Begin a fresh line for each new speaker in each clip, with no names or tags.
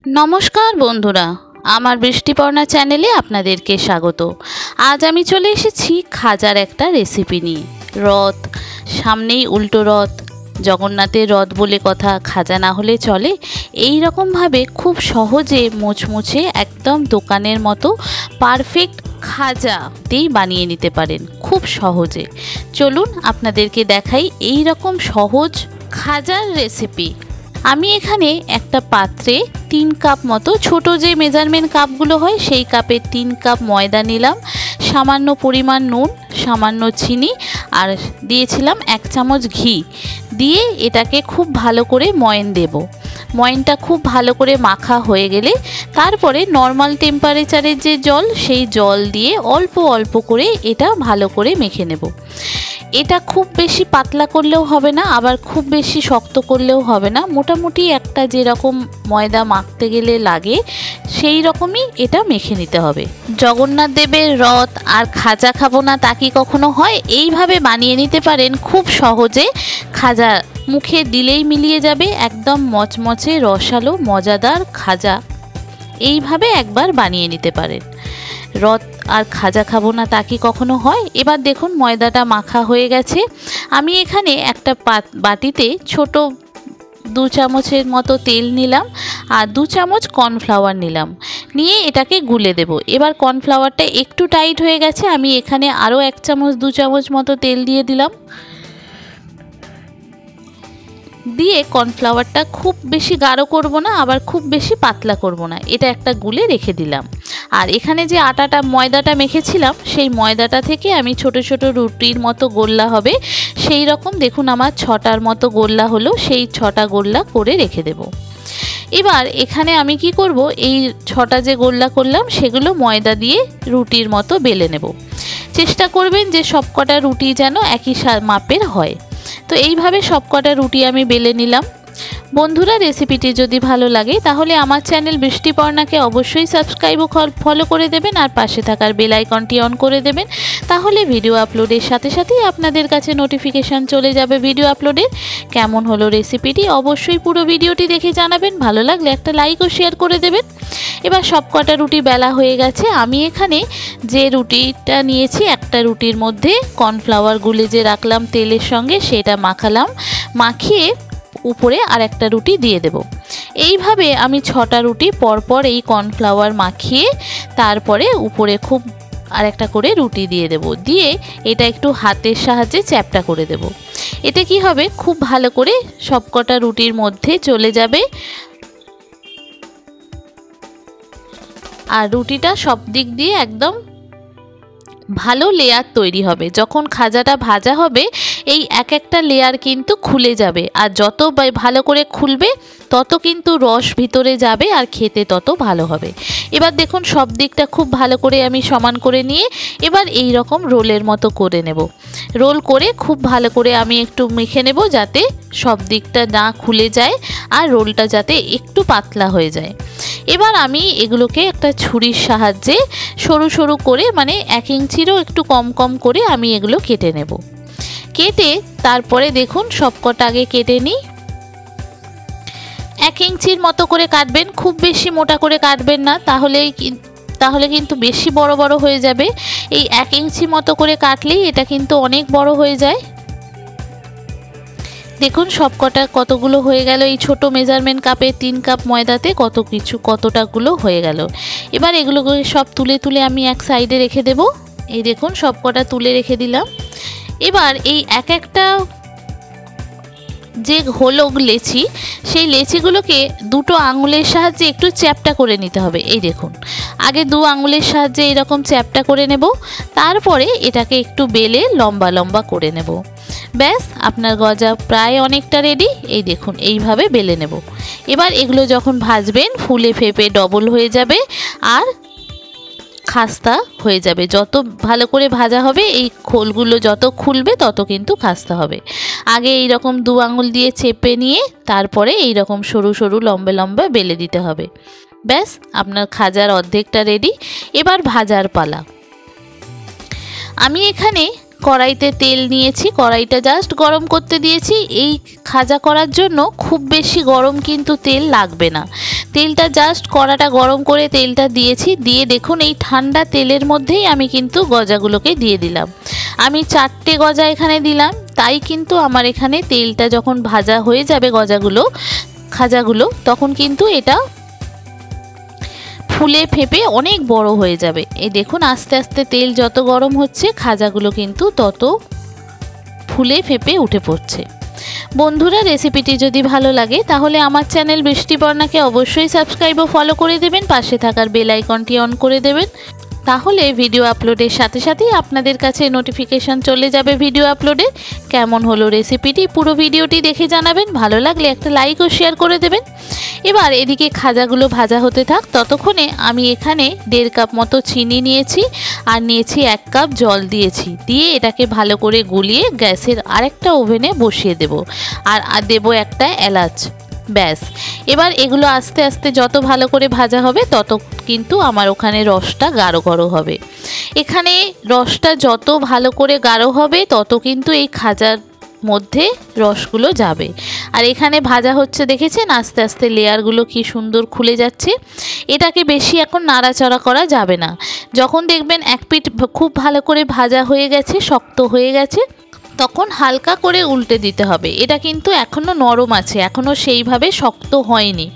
নমস্কার বন্ধুরা, আমার বৃষ্টিপর্ণা চ্যানেলে আপনাদেরকে স্বাগত। আজ আমি চলে এসেছি খাজার একটা রেসিপি নিয়ে। রথ সামনেই, উল্টো রথ, জগন্নাথের রথ বলে কথা, খাজা না হলে চলে। এই রকমভাবে খুব সহজে মুচমুচে একদম দোকানের মতো পারফেক্ট খাজাতেই বানিয়ে নিতে পারেন খুব সহজে। চলুন আপনাদেরকে দেখাই এই রকম সহজ খাজার রেসিপি। আমি এখানে একটা পাত্রে 3 কাপ মতো, ছোট যে মেজারমেন্ট কাপগুলো হয় সেই কাপে 3 কাপ ময়দা নিলাম, সামান্য পরিমাণ নুন, সামান্য চিনি আর দিয়েছিলাম 1 চামচ ঘি দিয়ে এটাকে খুব ভালো করে ময়ন দেব। ময়নটা খুব ভালো করে মাখা হয়ে গেলে তারপরে নর্মাল টেম্পারেচারের যে জল, সেই জল দিয়ে অল্প অল্প করে এটা ভালো করে মেখে নেব। এটা খুব বেশি পাতলা করলেও হবে না, আবার খুব বেশি শক্ত করলেও হবে না, মোটামুটি একটা যেরকম ময়দা মাখতে গেলে লাগে সেই রকমই এটা মেখে নিতে হবে। জগন্নাথ দেবের রথ আর খাজা খাবো না তা কি কখনো হয়? এইভাবে বানিয়ে নিতে পারেন খুব সহজে। খাজা মুখে দিলেই মিলিয়ে যাবে, একদম মচমচে রসালো মজাদার খাজা। এইভাবে একবার বানিয়ে নিতে পারেন। রথ আর খাজা খাবো না তা কি কখনো হয়? এবার দেখুন ময়দাটা মাখা হয়ে গেছে। আমি এখানে একটা বাটিতে ছোট 2 চামচের মতো তেল নিলাম আর 2 চামচ কর্নফ্লাওয়ার নিলাম, নিয়ে এটাকে গুলে দেব। এবার কর্নফ্লাওয়ারটা একটু টাইট হয়ে গেছে, আমি এখানে আরও 1 চামচ 2 চামচ মতো তেল দিয়ে দিলাম। দিয়ে কর্নফ্লাওয়ারটা খুব বেশি গাঢ় করব না, আবার খুব বেশি পাতলা করব না, এটা একটা গুলে রেখে দিলাম। আর এখানে যে ময়দাটা মেখেছিলাম সেই ময়দাটা থেকে আমি ছোট ছোট রুটির মতো গোল্লা হবে সেই রকম, দেখুন আমার 6টার মতো গোল্লা হলো, সেই 6টা গোল্লা করে রেখে দেব। এবার এখানে আমি কি করব, এই 6টা যে গোল্লা করলাম সেগুলো ময়দা দিয়ে রুটির মতো বেলে নেব। চেষ্টা করবেন যে সবকটা রুটি যেন একই মাপের হয়। তো এইভাবে সবকটা রুটি আমি বেলে নিলাম। বন্ধুরা, রেসিপিটি যদি ভালো লাগে তাহলে আমার চ্যানেল বৃষ্টিপর্ণাকে অবশ্যই সাবস্ক্রাইব ও ফলো করে দেবেন আর পাশে থাকার বেল আইকনটি অন করে দেবেন। তাহলে ভিডিও আপলোডের সাথে সাথেই আপনাদের কাছে নোটিফিকেশান চলে যাবে ভিডিও আপলোডের। কেমন হলো রেসিপিটি অবশ্যই পুরো ভিডিওটি দেখে জানাবেন, ভালো লাগলে একটা লাইক ও শেয়ার করে দেবেন। এবার সবকটা রুটি বেলা হয়ে গেছে। আমি এখানে যে রুটিটা নিয়েছি, একটা রুটির মধ্যে কর্নফ্লাওয়ার গুলে যে রাখলাম তেলের সঙ্গে সেটা মাখালাম, মাখিয়ে উপরে আর একটা রুটি দিয়ে দেব। এইভাবে আমি 6টা রুটি পরপর এই কর্নফ্লাওয়ার মাখিয়ে তারপরে উপরে খুব আর একটা করে রুটি দিয়ে দেব, দিয়ে এটা একটু হাতের সাহায্যে চ্যাপটা করে দেব। এতে কি হবে, খুব ভালো করে সবকটা রুটির মধ্যে চলে যাবে আর রুটিটা সব দিক দিয়ে একদম ভালো লেয়ার তৈরি হবে। যখন খাজাটা ভাজা হবে এই একটা লেয়ার কিন্তু খুলে যাবে, আর যত ভালো করে খুলবে তত কিন্তু রস ভিতরে যাবে আর খেতে তত ভালো হবে। এবার দেখুন সব দিকটা খুব ভালো করে আমি সমান করে নিয়ে এবার এই রকম রোলের মতো করে নেব। রোল করে খুব ভালো করে আমি একটু মেখে নেব যাতে সব দিকটা না খুলে যায় আর রোলটা যাতে একটু পাতলা হয়ে যায়। এবার আমি এগুলোকে একটা ছুরির সাহায্যে সরু সরু করে, মানে 1 ইঞ্চিরও একটু কম কম করে আমি এগুলো কেটে নেব। কেটে তারপরে দেখুন সবকটা আগে কেটে নিই। 1 ইঞ্চির মতো করে কাটবেন, খুব বেশি মোটা করে কাটবেন না, তাহলে কিন্তু বেশি বড় বড় হয়ে যাবে। এই 1 ইঞ্চি মতো করে কাটলেই এটা কিন্তু অনেক বড় হয়ে যায়। দেখুন সবকটা কতগুলো হয়ে গেল, এই ছোট মেজারমেন্ট কাপে 3 কাপ ময়দাতে কতটাগুলো হয়ে গেল। এবার এগুলোকে সব তুলে তুলে আমি এক সাইডে রেখে দেব। এই দেখুন সবকটা তুলে রেখে দিলাম। এবার এই একটা যে হলো লেচি, সেই লেচিগুলোকে 2টো আঙুলের সাহায্যে একটু চ্যাপটা করে নিতে হবে। এই দেখুন আগে 2 আঙুলের সাহায্যে এরকম চ্যাপটা করে নেব, তারপরে এটাকে একটু বেলে লম্বা লম্বা করে নেব। ব্যাস, আপনার গজা প্রায় অনেকটা রেডি। এই দেখুন এইভাবে বেলে নেব। এবার এগুলো যখন ভাজবেন ফুলে ফেপে ডবল হয়ে যাবে আর খাস্তা হয়ে যাবে। যত ভালো করে ভাজা হবে এই খোলগুলো যত খুলবে তত কিন্তু খাস্তা হবে। আগে এই রকম 2 আঙুল দিয়ে চেপে নিয়ে তারপরে এই রকম সরু সরু লম্বা লম্বা বেলে দিতে হবে। ব্যাস, আপনার খাজার অর্ধেকটা রেডি। এবার ভাজার পালা। আমি এখানে কড়াইতে তেল নিয়েছি, কড়াইটা জাস্ট গরম করতে দিয়েছি। এই খাজা করার জন্য খুব বেশি গরম কিন্তু তেল লাগবে না। তেলটা জাস্ট কড়াটা গরম করে তেলটা দিয়েছি, দিয়ে দেখুন এই ঠান্ডা তেলের মধ্যেই আমি কিন্তু গজাগুলোকে দিয়ে দিলাম। আমি 4টে গজা এখানে দিলাম, তাই কিন্তু আমার এখানে তেলটা যখন ভাজা হয়ে যাবে খাজাগুলো, তখন কিন্তু এটা ফুলে ফেপে অনেক বড় হয়ে যাবে। এই দেখুন আস্তে আস্তে তেল যত গরম হচ্ছে খাজাগুলো কিন্তু তত ফুলে ফেপে উঠে পড়ছে। বন্ধুরা, রেসিপিটি যদি ভালো লাগে তাহলে আমার চ্যানেল বৃষ্টিপর্ণাকে অবশ্যই সাবস্ক্রাইব ও ফলো করে দেবেন, পাশে থাকার বেল আইকনটি অন করে দেবেন। তাহলে ভিডিও আপলোডের সাথে সাথেই আপনাদের কাছে নোটিফিকেশন চলে যাবে ভিডিও আপলোডে। কেমন হলো রেসিপিটি পুরো ভিডিওটি দেখে জানাবেন, ভালো লাগলে একটা লাইক ও শেয়ার করে দেবেন। এবার এদিকে খাজাগুলো ভাজা হতে থাক, ততক্ষণে আমি এখানে 1.5 কাপ মতো চিনি নিয়েছি আর নিয়েছি 1 কাপ জল দিয়েছি, দিয়ে এটাকে ভালো করে গুলিয়ে গ্যাসের আরেকটা ওভেনে বসিয়ে দেব। আর দেব একটা এলাচ। ব্যাস, এবার এগুলো আস্তে আস্তে যত ভালো করে ভাজা হবে তত কিন্তু আমার ওখানে রসটা গাঢ় গাঢ় হবে। এখানে রসটা যত ভালো করে গাঢ় হবে তত কিন্তু এই খাজার মধ্যে রসগুলো যাবে। আর এখানে ভাজা হচ্ছে দেখেছেন, আস্তে আস্তে লেয়ারগুলো কি সুন্দর খুলে যাচ্ছে। এটাকে বেশি এখন নাড়াচাড়া করা যাবে না। যখন দেখবেন এক পিঠ খুব ভালো করে ভাজা হয়ে গেছে, শক্ত হয়ে গেছে, তখন হালকা করে উল্টে দিতে হবে। এটা কিন্তু এখনও নরম আছে, এখনও সেইভাবে শক্ত হয়নি।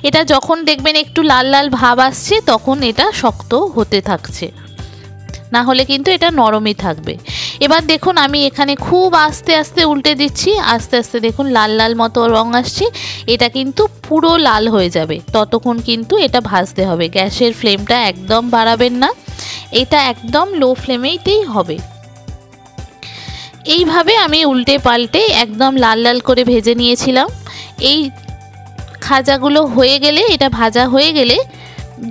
এটা যখন দেখবেন একটু লাল লাল ভাব আসছে তখন এটা শক্ত হতে থাকছে, না হলে কিন্তু এটা নরমই থাকবে। এবার দেখুন আমি এখানে খুব আস্তে আস্তে উল্টে দিচ্ছি, আস্তে আস্তে দেখুন লাল লাল মতো রং আসছে। এটা কিন্তু পুরো লাল হয়ে যাবে, ততক্ষণ কিন্তু এটা ভাজতে হবে। গ্যাসের ফ্লেমটা একদম বাড়াবেন না, এটা একদম লো ফ্লেমেইতেই হবে। এইভাবে আমি উল্টে পাল্টে একদম লাল লাল করে ভেজে নিয়েছিলাম। এই খাজাগুলো হয়ে গেলে, এটা ভাজা হয়ে গেলে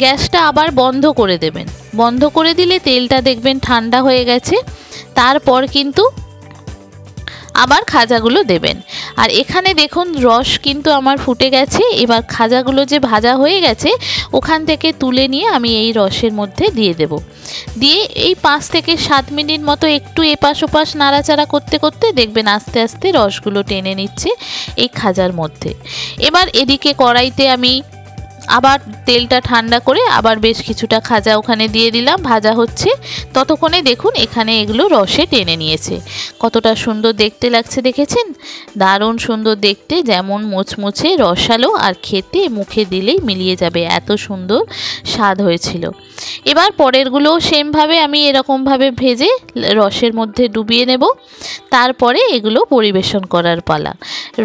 গ্যাসটা আবার বন্ধ করে দেবেন। বন্ধ করে দিলে তেলটা দেখবেন ঠান্ডা হয়ে গেছে, তারপর কিন্তু আবার খাজাগুলো দেবেন। আর এখানে দেখুন রস কিন্তু আমার ফুটে গেছে। এবার খাজাগুলো যে ভাজা হয়ে গেছে ওখান থেকে তুলে নিয়ে আমি এই রসের মধ্যে দিয়ে দেব। দিয়ে এই 5 থেকে 7 মিনিট মতো একটু এপাশ ওপাশ নাড়াচাড়া করতে করতে দেখবেন আস্তে আস্তে রসগুলো টেনে নিচ্ছে এই খাজার মধ্যে। এবার এদিকে কড়াইতে আমি আবার তেলটা ঠান্ডা করে আবার বেশ কিছুটা খাজা ওখানে দিয়ে দিলাম, ভাজা হচ্ছে। ততক্ষণে দেখুন এখানে এগুলো রসে টেনে নিয়েছে। কতটা সুন্দর দেখতে লাগছে দেখেছেন? দারুণ সুন্দর দেখতে, যেমন মুচমুচে রসালো, আর খেতে মুখে দিলেই মিলিয়ে যাবে, এত সুন্দর স্বাদ হয়েছিল। এবার পরেরগুলোও সেমভাবে আমি এরকমভাবে ভেজে রসের মধ্যে ডুবিয়ে নেব। তারপরে এগুলো পরিবেশন করার পালা।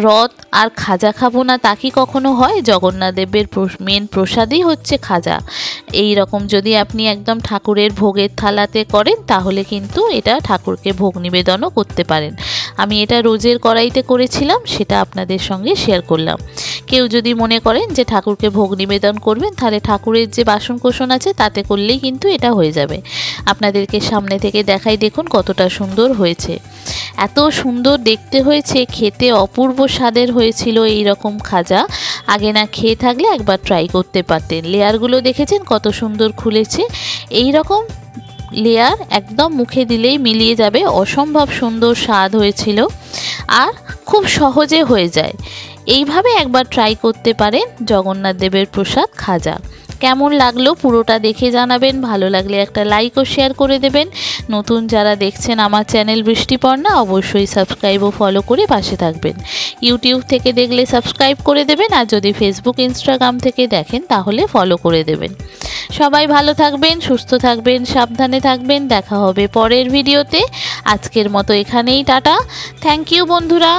রথ আর খাজা খাবো না তা কি কখনো হয়? জগন্নাথ দেবের মেন প্রসাদই হচ্ছে খাজা। এই রকম যদি আপনি একদম ঠাকুরের ভোগের থালাতে করেন তাহলে কিন্তু এটা ঠাকুরকে ভোগ নিবেদনও করতে পারেন। আমি এটা রোজের কড়াইতে করেছিলাম, সেটা আপনাদের সঙ্গে শেয়ার করলাম। কেউ যদি মনে করেন যে ঠাকুরকে ভোগ নিবেদন করবেন, তাহলে ঠাকুরের যে বাসন কোসন আছে তাতে করলেই কিন্তু এটা হয়ে যাবে। আপনাদেরকে সামনে থেকে দেখাই, দেখুন কতটা সুন্দর হয়েছে। এত সুন্দর দেখতে হয়েছে, খেতে অপূর্ব স্বাদের হয়েছিল এই রকম খাজা। আগে না খেয়ে থাকলে একবার ট্রাই করতে পারতেন। লেয়ারগুলো দেখেছেন কত সুন্দর খুলেছে। এই রকম লেয়ার একদম মুখে দিলেই মিলিয়ে যাবে, অসম্ভব সুন্দর স্বাদ হয়েছিল আর খুব সহজে হয়ে যায়। এইভাবে একবার ট্রাই করতে পারেন জগন্নাথ দেবের প্রসাদ খাজা। কেমন লাগলো পুরোটা দেখে জানাবেন, ভালো লাগলে একটা লাইক ও শেয়ার করে দেবেন। নতুন যারা দেখছেন আমার চ্যানেল বৃষ্টিপর্ণা অবশ্যই সাবস্ক্রাইব ও ফলো করে পাশে থাকবেন। ইউটিউব থেকে দেখলে সাবস্ক্রাইব করে দেবেন, আর যদি ফেসবুক ইনস্টাগ্রাম থেকে দেখেন তাহলে ফলো করে দেবেন। সবাই ভালো থাকবেন, সুস্থ থাকবেন, সাবধানে থাকবেন। দেখা হবে পরের ভিডিওতে। আজকের মতো এখানেই টাটা। থ্যাংক ইউ বন্ধুরা।